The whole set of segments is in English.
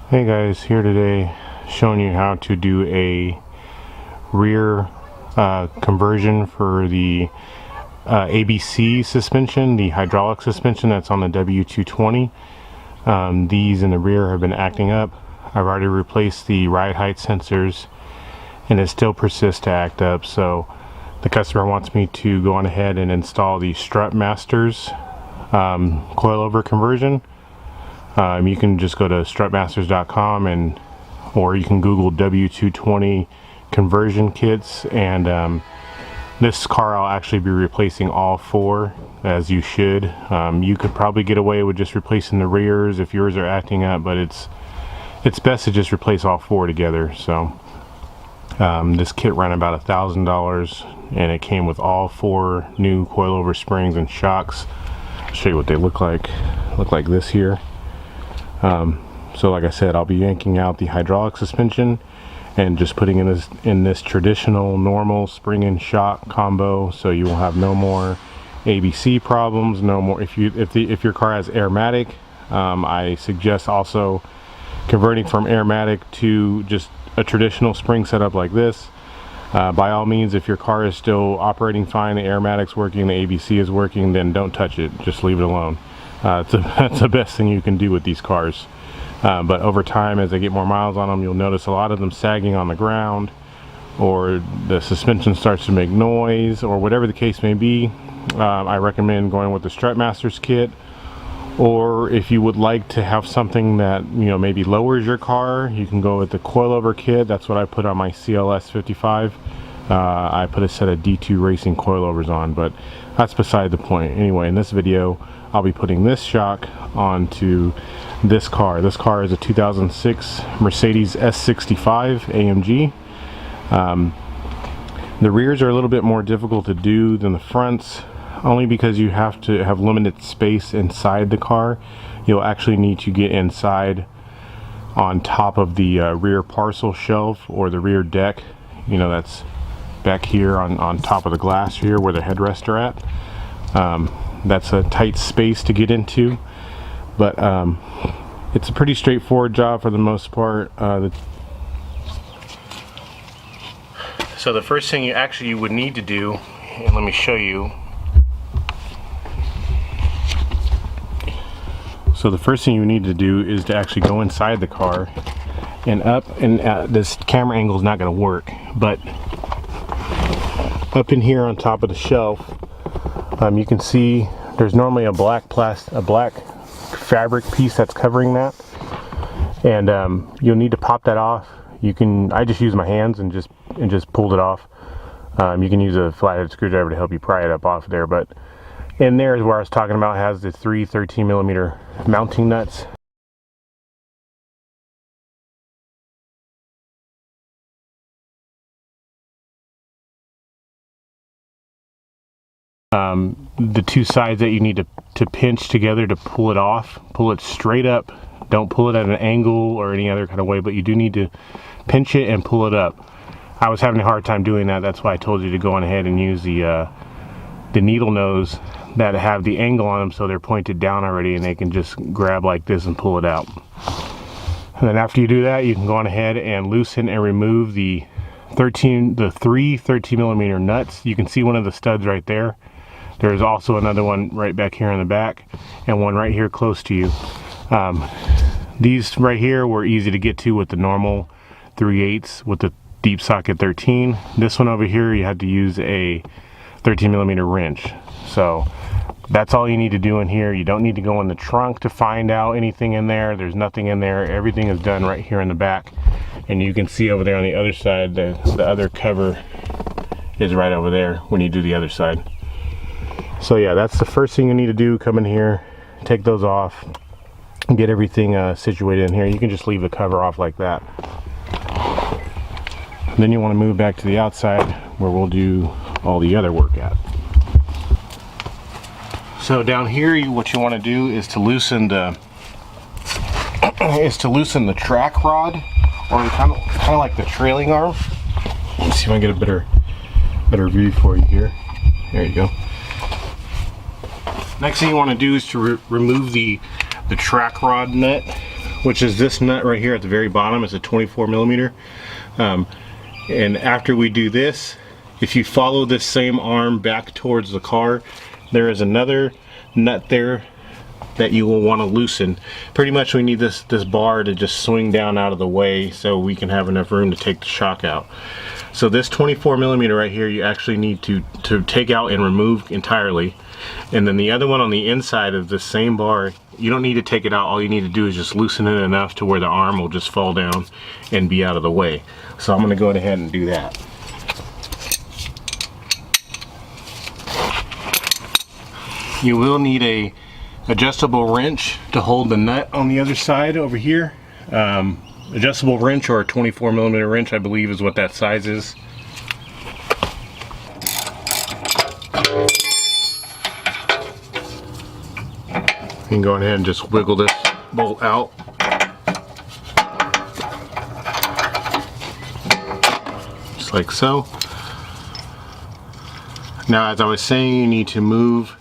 Hey guys, here today showing you how to do a rear conversion for the ABC suspension, the hydraulic suspension that's on the W220. These in the rear have been acting up. I've already replaced the ride height sensors and it still persists to act up, so the customer wants me to go on ahead and install the Strutmasters coilover conversion. You can just go to strutmasters.com or you can Google W220 conversion kits, and this car I'll actually be replacing all four, as you should. You could probably get away with just replacing the rears if yours are acting up, but it's best to just replace all four together. So this kit ran about $1,000 and it came with all four new coilover springs and shocks. I'll show you what they look like. Look like this here. So like I said, I'll be yanking out the hydraulic suspension and just putting in this traditional normal spring and shock combo, so you will have no more ABC problems, no more. If your car has airmatic, I suggest also converting from airmatic to just a traditional spring setup like this. By all means, if your car is still operating fine, the airmatic's working, the ABC is working, then don't touch it, just leave it alone. That's the best thing you can do with these cars. But over time, as they get more miles on them, you'll notice a lot of them sagging on the ground, or the suspension starts to make noise, or whatever the case may be. I recommend going with the Strutmasters kit, or if you would like to have something that, you know, maybe lowers your car, you can go with the Coilover kit. That's what I put on my CLS 55. I put a set of D2 Racing coilovers on, but that's beside the point. Anyway, in this video, I'll be putting this shock onto this car. This car is a 2006 Mercedes S65 AMG. The rears are a little bit more difficult to do than the fronts, only because you have to have limited space inside the car. You'll actually need to get inside on top of the rear parcel shelf or the rear deck. You know, that's back here on top of the glass here where the headrests are at. That's a tight space to get into, but it's a pretty straightforward job for the most part. So the first thing you would need to do, and let me show you. So the first thing you need to do is to actually go inside the car and up, and this camera angle is not going to work, but up in here on top of the shelf, you can see there's normally a black fabric piece that's covering that, and you'll need to pop that off. I just use my hands and just pulled it off. You can use a flathead screwdriver to help you pry it up off there, but in there is where I was talking about. It has the 3 13mm mounting nuts. The two sides that you need to pinch together to pull it off. Pull it straight up. Don't pull it at an angle or any other kind of way, but you do need to pinch it and pull it up. I was having a hard time doing that. That's why I told you to go on ahead and use the needle nose that have the angle on them, so they're pointed down already and they can just grab like this and pull it out. And then after you do that, you can go on ahead and loosen and remove the 3 13mm nuts. You can see one of the studs right there. There's also another one right back here in the back, and one right here close to you. These right here were easy to get to with the normal 3/8 with the deep socket 13. This one over here, you had to use a 13mm wrench. So that's all you need to do in here. You don't need to go in the trunk to find out anything in there. There's nothing in there. Everything is done right here in the back. And you can see over there on the other side, the other cover is right over there when you do the other side. So yeah, that's the first thing you need to do. Come in here, take those off, and get everything situated in here. You can just leave the cover off like that. And then you want to move back to the outside where we'll do all the other work at. So down here, what you want to do is to loosen the track rod, or kind of like the trailing arm. Let's see if I can get a better view for you here. There you go. Next thing you want to do is to remove the track rod nut which is this nut right here at the very bottom. It's a 24 millimeter. And after we do this, if you follow this same arm back towards the car, there is another nut there that you will want to loosen. Pretty much we need this bar to just swing down out of the way so we can have enough room to take the shock out. So this 24 millimeter right here, you actually need to take out and remove entirely. And then the other one on the inside of the same bar, you don't need to take it out. All you need to do is just loosen it enough to where the arm will just fall down and be out of the way. So I'm going to go ahead and do that. You will need a adjustable wrench to hold the nut on the other side over here. Adjustable wrench, or a 24 millimeter wrench, I believe is what that size is. You can go ahead and just wiggle this bolt out. Just like so. Now, as I was saying, you need to move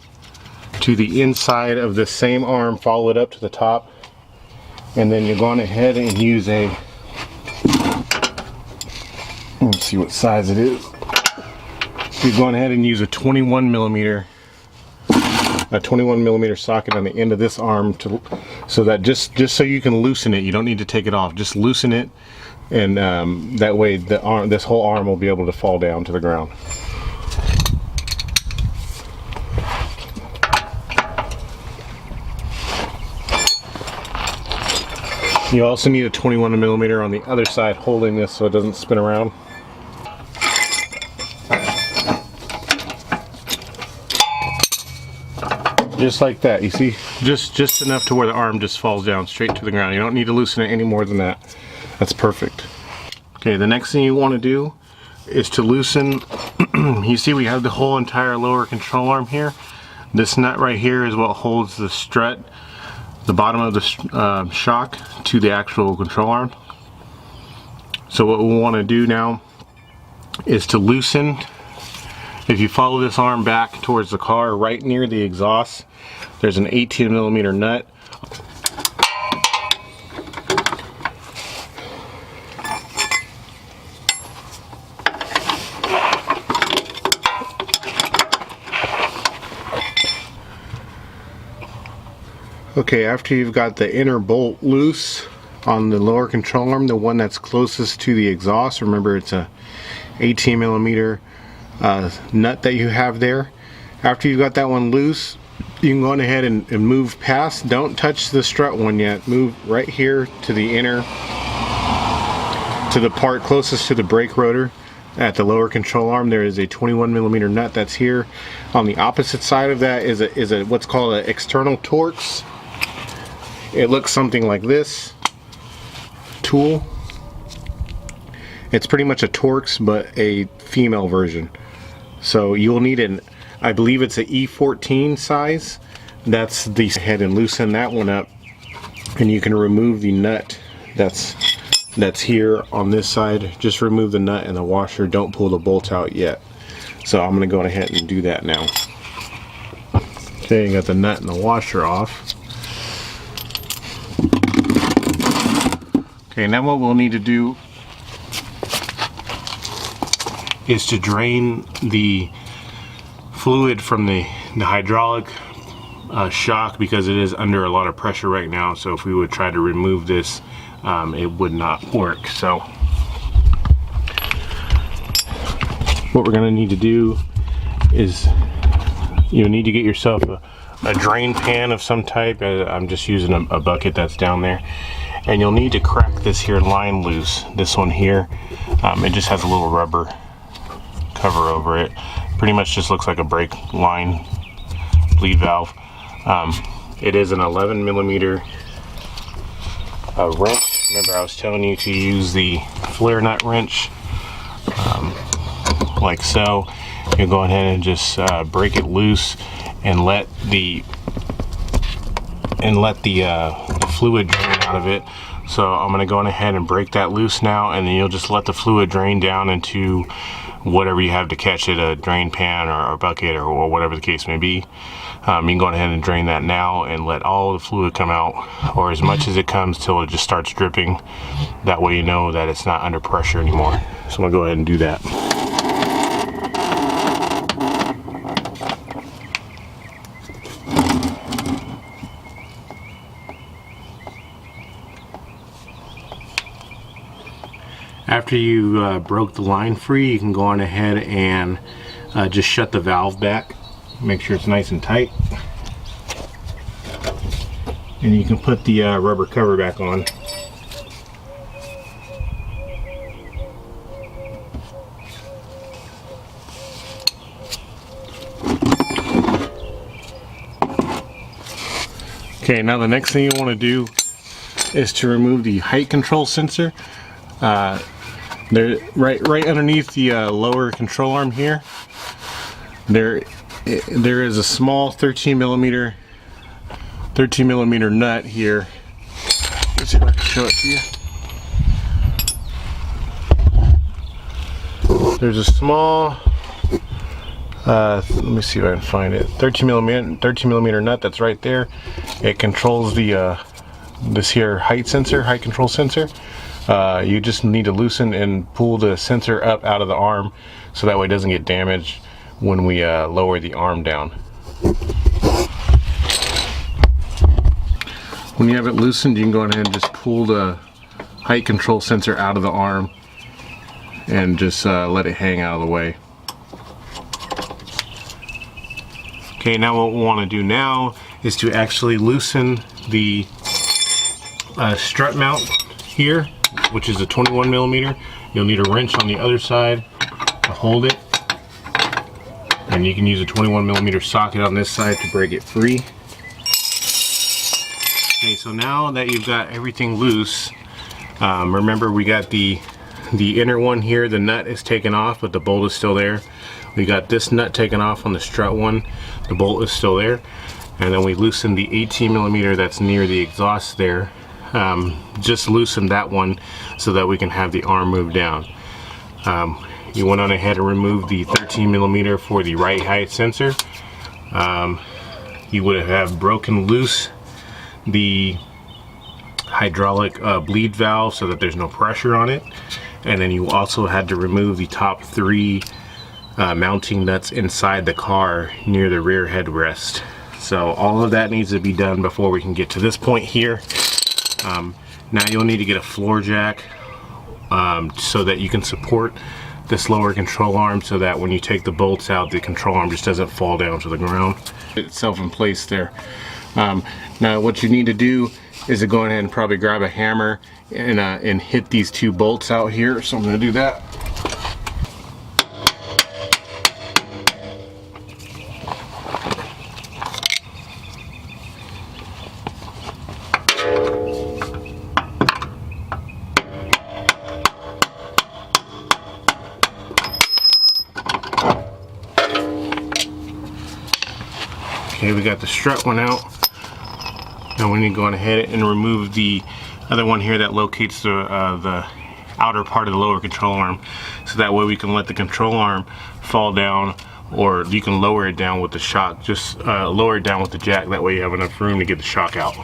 to the inside of the same arm, follow it up to the top, and then you're going ahead and use a, let's see what size it is. You're going ahead and use a 21 millimeter socket on the end of this arm so that just so you can loosen it. You don't need to take it off. Just loosen it, and that way this whole arm will be able to fall down to the ground. You also need a 21 millimeter on the other side holding this so it doesn't spin around. Just like that, you see? Just enough to where the arm just falls down straight to the ground. You don't need to loosen it any more than that. That's perfect. Okay, the next thing you want to do is to loosen, you see we have the whole entire lower control arm here. This nut right here is what holds the strut, the bottom of the shock, to the actual control arm. So what we want to do now is to loosen. If you follow this arm back towards the car, right near the exhaust, there's an 18 millimeter nut. Okay, after you've got the inner bolt loose on the lower control arm, the one that's closest to the exhaust, remember it's a 18 millimeter nut that you have there. After you've got that one loose, you can go on ahead and move past. Don't touch the strut one yet. Move right here to the inner, to the part closest to the brake rotor. At the lower control arm, there is a 21 millimeter nut that's here. On the opposite side of that is a what's called an external Torx. It looks something like this tool. It's pretty much a Torx, but a female version. So you'll need an, I believe it's an E14 size. That's the head, and loosen that one up, and you can remove the nut that's here on this side. Just remove the nut and the washer. Don't pull the bolt out yet. So I'm going to go ahead and do that now. Okay, you got the nut and the washer off. Okay, now what we'll need to do is to drain the fluid from the hydraulic shock, because it is under a lot of pressure right now. So if we would try to remove this, it would not work. So what we're going to need to do is you'll need to get yourself a drain pan of some type. I'm just using a bucket that's down there. And you'll need to crack this here line loose, this one here. It just has a little rubber cover over it. Pretty much just looks like a brake line bleed valve. It is an 11 millimeter wrench. Remember, I was telling you to use the flare nut wrench, like so. You go ahead and just break it loose and let the fluid drain out of it. So I'm going to go on ahead and break that loose now, and then you'll just let the fluid drain down into whatever you have to catch it, a drain pan or a bucket or whatever the case may be. You can go ahead and drain that now and let all the fluid come out, or as much as it comes till it just starts dripping. That way you know that it's not under pressure anymore. So I'm going to go ahead and do that. After you broke the line free, you can go on ahead and just shut the valve back. Make sure it's nice and tight. And you can put the rubber cover back on. Okay, now the next thing you want to do is to remove the height control sensor. There, right underneath the lower control arm here, there is a small 13 millimeter nut here. Let's see if I can show it to you. There's a small, let me see if I can find it. 13 millimeter nut that's right there. It controls the this here height control sensor. You just need to loosen and pull the sensor up out of the arm so that way it doesn't get damaged when we lower the arm down. When you have it loosened, you can go ahead and just pull the height control sensor out of the arm and just let it hang out of the way. Okay, now what we want to do now is to actually loosen the strut mount here, which is a 21 millimeter. You'll need a wrench on the other side to hold it, and you can use a 21 millimeter socket on this side to break it free. Okay, so now that you've got everything loose, remember we got the inner one here, the nut is taken off but the bolt is still there. We got this nut taken off on the strut one, the bolt is still there, and then we loosened the 18 millimeter that's near the exhaust there. Just loosen that one so that we can have the arm move down. You went on ahead and removed the 13 millimeter for the right height sensor. You would have broken loose the hydraulic bleed valve so that there's no pressure on it, and then you also had to remove the top 3 mounting nuts inside the car near the rear headrest. So all of that needs to be done before we can get to this point here. Now you'll need to get a floor jack so that you can support this lower control arm, so that when you take the bolts out, the control arm just doesn't fall down to the ground. Get itself in place there. Now what you need to do is to go ahead and probably grab a hammer and hit these 2 bolts out here. So I'm going to do that. Okay, we got the strut one out. Now we need to go on ahead and remove the other one here that locates the outer part of the lower control arm, so that way we can let the control arm fall down, or you can lower it down with the shock. Just lower it down with the jack, that way you have enough room to get the shock out.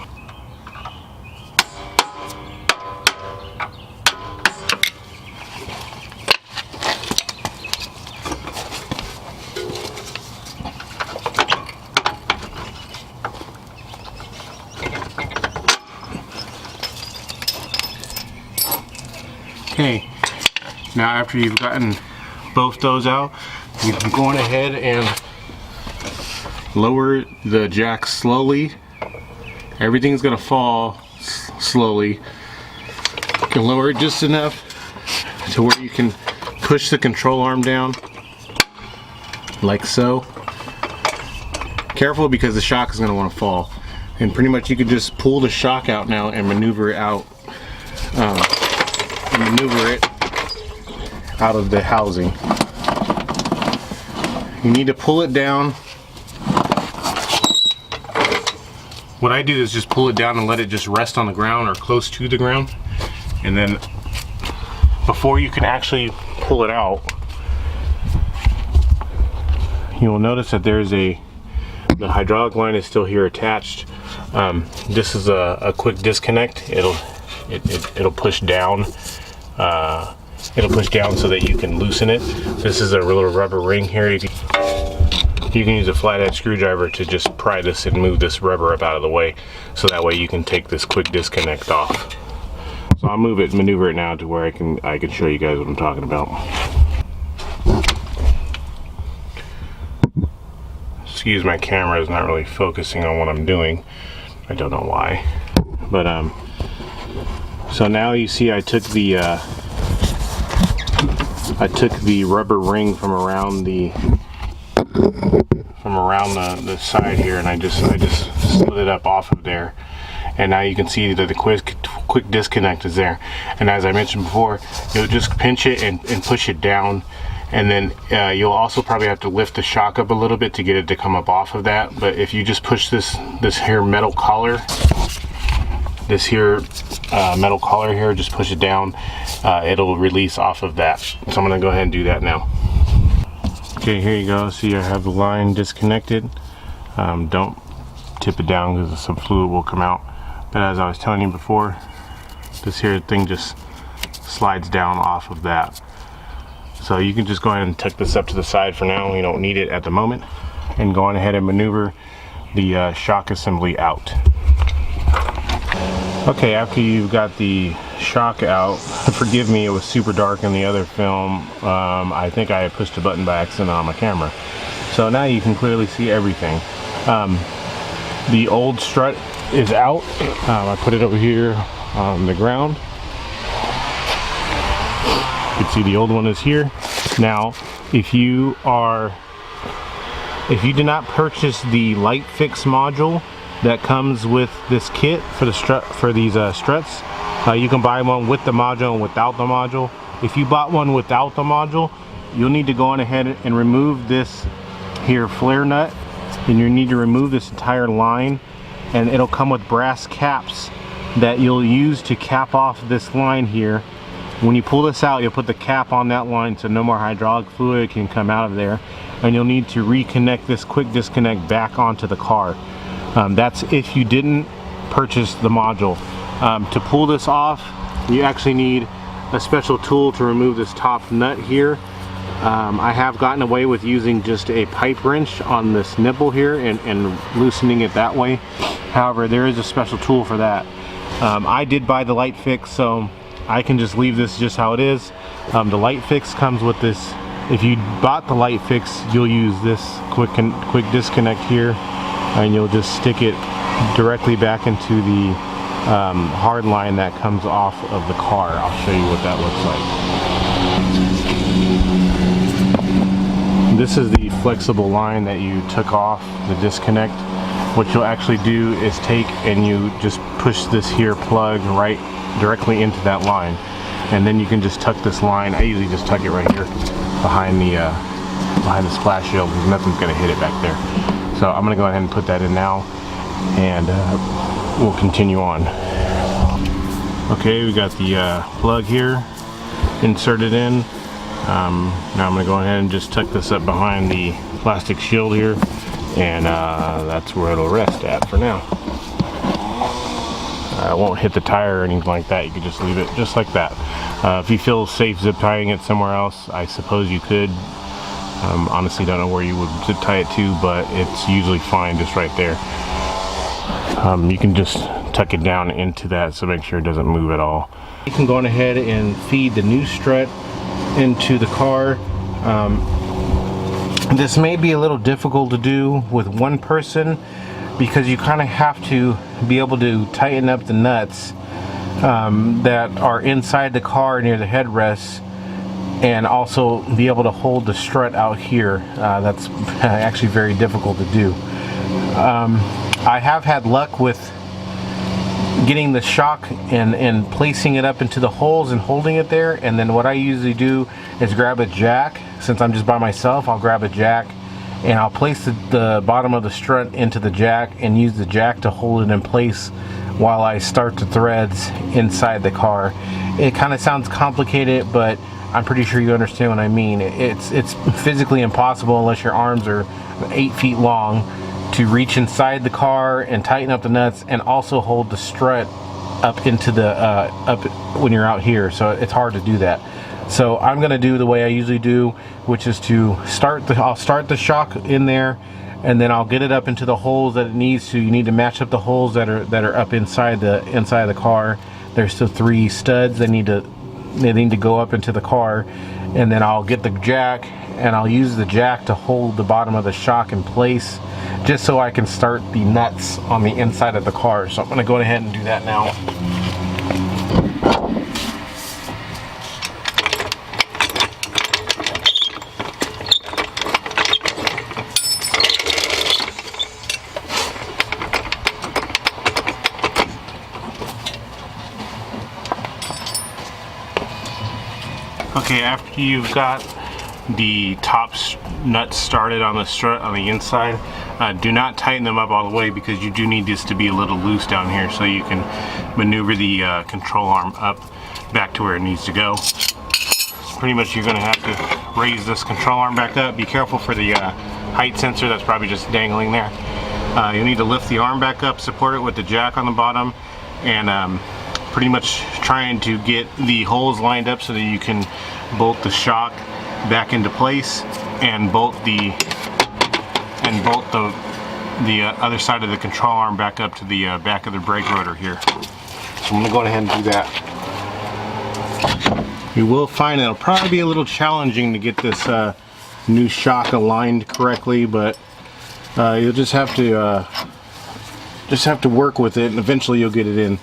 Okay, now after you've gotten both those out, you can go on ahead and lower the jack slowly. Everything's gonna fall slowly. You can lower it just enough to where you can push the control arm down, like so. Careful, because the shock is gonna wanna fall. And pretty much you can just pull the shock out now and maneuver it out. Maneuver it out of the housing. You need to pull it down what I do is just pull it down and let it just rest on the ground or close to the ground. And then before you can actually pull it out, you will notice that there's the hydraulic line is still here attached. This is a quick disconnect. It'll push down. It'll push down so that you can loosen it. This is a little rubber ring here. You can use a flathead screwdriver to just pry this and move this rubber up out of the way, so that way you can take this quick disconnect off. So I'll maneuver it now to where I can show you guys what I'm talking about. Excuse my camera is not really focusing on what I'm doing. I don't know why. But so now you see I took the rubber ring from around the side here, and I just slid it up off of there, and now you can see that the quick disconnect is there. And as I mentioned before, you'll just pinch it and push it down, and then you'll also probably have to lift the shock up a little bit to get it to come up off of that. But if you just push this here metal collar, here, just push it down, it'll release off of that. So I'm gonna go ahead and do that now. Okay, here you go. See, I have the line disconnected. Don't tip it down because some fluid will come out. But as I was telling you before, this here thing just slides down off of that. So you can just go ahead and tuck this up to the side for now. You don't need it at the moment. And go on ahead and maneuver the shock assembly out. Okay, after you've got the shock out, forgive me, it was super dark in the other film. I think I pushed a button by accident on my camera. So now you can clearly see everything. The old strut is out. I put it over here on the ground. You can see the old one is here. Now, if you do not purchase the light fix module that comes with this kit for the strut, for these struts, you can buy one with the module and without the module. If you bought one without the module, you'll need to go on ahead and remove this here flare nut, and you need to remove this entire line, and it'll come with brass caps that you'll use to cap off this line here. When you pull this out, you'll put the cap on that line so no more hydraulic fluid can come out of there, and you'll need to reconnect this quick disconnect back onto the car. That's if you didn't purchase the module. To pull this off, you actually need a special tool to remove this top nut here. I have gotten away with using just a pipe wrench on this nipple here and loosening it that way. However, there is a special tool for that. I did buy the light fix, so I can just leave this just how it is. The light fix comes with this. If you bought the light fix, you'll use this quick disconnect here, and you'll just stick it directly back into the hard line that comes off of the car. I'll show you what that looks like. This is the flexible line that you took off the disconnect. What you'll actually do is take and you just push this here plug right directly into that line, and then you can just tuck this line. I usually just tuck it right here behind the splash shield because nothing's going to hit it back there. So I'm going to go ahead and put that in now, and we'll continue on. Okay, we got the plug here inserted in. Now I'm going to go ahead and just tuck this up behind the plastic shield here, and that's where it'll rest at for now. It won't hit the tire or anything like that. You can just leave it just like that. If you feel safe zip tying it somewhere else, I suppose you could. Honestly, don't know where you would zip tie it to, but it's usually fine just right there. You can just tuck it down into that, so make sure it doesn't move at all. You can go on ahead and feed the new strut into the car. This may be a little difficult to do with one person because you kind of have to be able to tighten up the nuts that are inside the car near the headrests, and also be able to hold the strut out here. That's actually very difficult to do. I have had luck with getting the shock and placing it up into the holes and holding it there, and then what I usually do is grab a jack. Since I'm just by myself, I'll grab a jack and I'll place the bottom of the strut into the jack and use the jack to hold it in place while I start the threads inside the car. It kind of sounds complicated, but I'm pretty sure you understand what I mean. It's physically impossible unless your arms are 8 feet long to reach inside the car and tighten up the nuts and also hold the strut up into the up when you're out here. So it's hard to do that. So I'm gonna do the way I usually do, which is to I'll start the shock in there, and then I'll get it up into the holes that it needs to. You need to match up the holes that are up inside the car. There's still 3 studs they need to go up into the car, and then I'll get the jack and I'll use the jack to hold the bottom of the shock in place, just so I can start the nuts on the inside of the car. So I'm gonna go ahead and do that now. Okay, after you've got the top nuts started on the strut on the inside, do not tighten them up all the way, because you do need this to be a little loose down here so you can maneuver the control arm up back to where it needs to go. So pretty much you're going to have to raise this control arm back up. Be careful for the height sensor that's probably just dangling there. You'll need to lift the arm back up, support it with the jack on the bottom, and pretty much trying to get the holes lined up so that you can bolt the shock back into place and bolt the other side of the control arm back up to the back of the brake rotor here. So I'm gonna go ahead and do that. You will find it'll probably be a little challenging to get this new shock aligned correctly, but you'll just have to work with it, and eventually you'll get it in.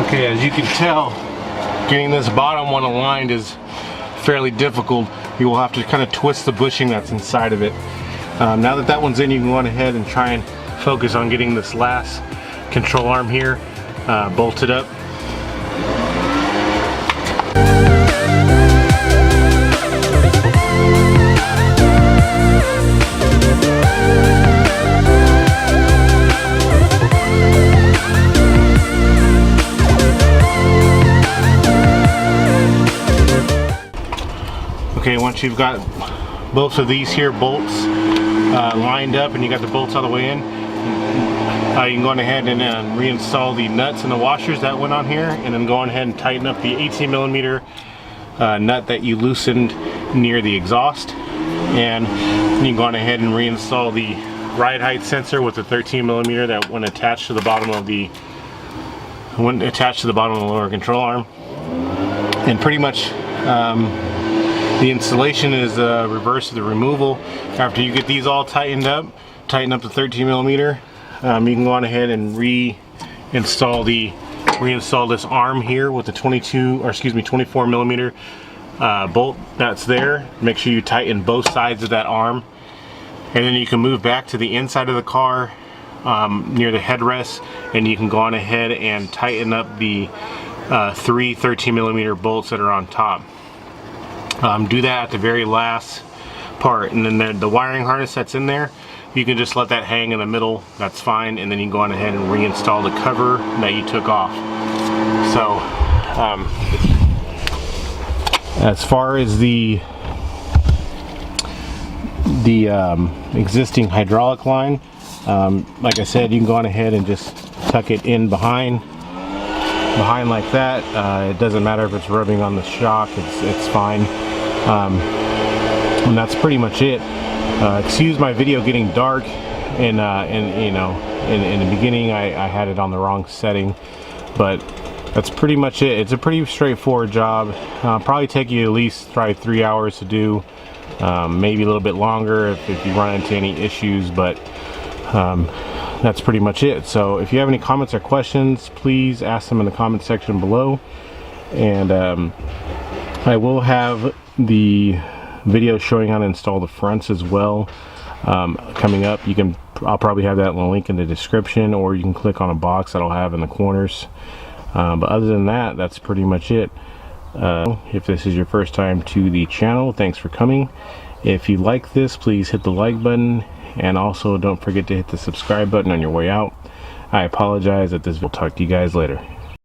Okay, as you can tell, getting this bottom one aligned is fairly difficult. You will have to kind of twist the bushing that's inside of it. Now that that one's in, you can go on ahead and try and focus on getting this last control arm here bolted up. Okay, once you've got both of these here bolts lined up and you got the bolts all the way in, you can go on ahead and reinstall the nuts and the washers that went on here, and then go on ahead and tighten up the 18mm nut that you loosened near the exhaust, and you can go on ahead and reinstall the ride height sensor with the 13mm that went attached to the bottom of the lower control arm. And pretty much the installation is reverse of the removal. After you get these all tighten up the 13mm, you can go on ahead and reinstall this arm here with the 24mm bolt that's there. Make sure you tighten both sides of that arm, and then you can move back to the inside of the car near the headrest, and you can go on ahead and tighten up the 3 13mm bolts that are on top. Do that at the very last part, and then the wiring harness that's in there, you can just let that hang in the middle, that's fine, and then you can go on ahead and reinstall the cover that you took off. So As far as the existing hydraulic line, like I said, you can go on ahead and just tuck it in behind like that. It doesn't matter if it's rubbing on the shock, it's fine. And that's pretty much it. Excuse my video getting dark, and you know, in the beginning I had it on the wrong setting, but that's pretty much it. It's a pretty straightforward job. Probably take you at least 3 hours to do, maybe a little bit longer if you run into any issues, but that's pretty much it. So if you have any comments or questions, please ask them in the comment section below, and I will have the video showing how to install the fronts as well coming up. I'll probably have that in the link in the description, or you can click on a box that I'll have in the corners. But other than that, that's pretty much it. If this is your first time to the channel, thanks for coming. If you like this, please hit the like button, and also don't forget to hit the subscribe button on your way out. I apologize that this will talk to you guys later.